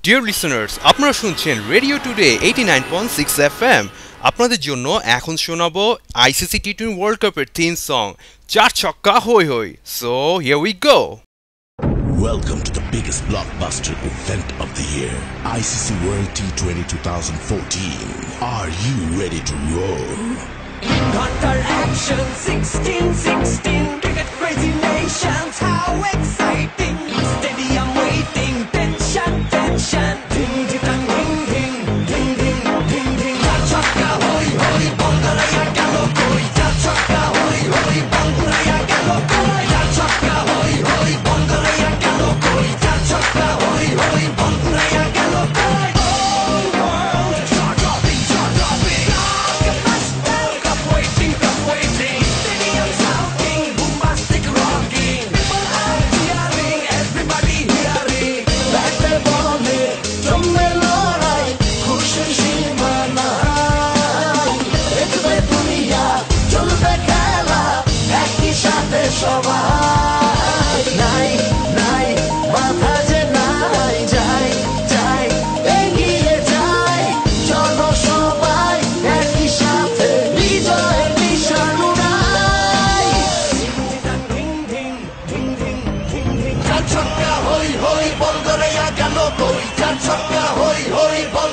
Dear listeners, আপনারা শুনছেন radio today 89.6 FM। আপনাদের জন্য এখন শোনাবো আইসিসি টি20 ওয়ার্ল্ড কাপের থিম সং চার ছক্কা হই হই। So here we go. Welcome to the biggest blockbuster event of the year, ICC World T20 2014. Are you ready to roll? Hunter action 16-16, cricket crazy nations, how exciting! Stadium waiting, tension, tension. Ding ding ding ding ding ding ding ding. Cha chakka hoi hoi, Bangulaya galo koi. Cha chakka hoi hoi, Bangulaya galo koi. Cha chakka hoi hoi, Bangulaya galo koi. Cha chakka hoi hoi, Bangulaya galo koi. All world jaw-dropping, jaw-dropping. Cup waiting, cup waiting. Stadium shouting, bombastic rocking. People are cheering, everybody hearing. Like the ball, জমবে লড়াই, খুশির সীমা নাই। দেখবে দুনিয়া, চলবে খেলা, একই সাথে সবাই। নাই নাই বাধা যে নাই, যাই যাই এগিয়ে যাই। চলো সবাই একই সাথে বিজয়ের নিশান উড়াই। ধিং ধিং ধিং ধিং ধিং ধিং। চার ছক্কা হই হই, বল গড়াইয়া গেল কই। চার ছক্কা হই হই, বল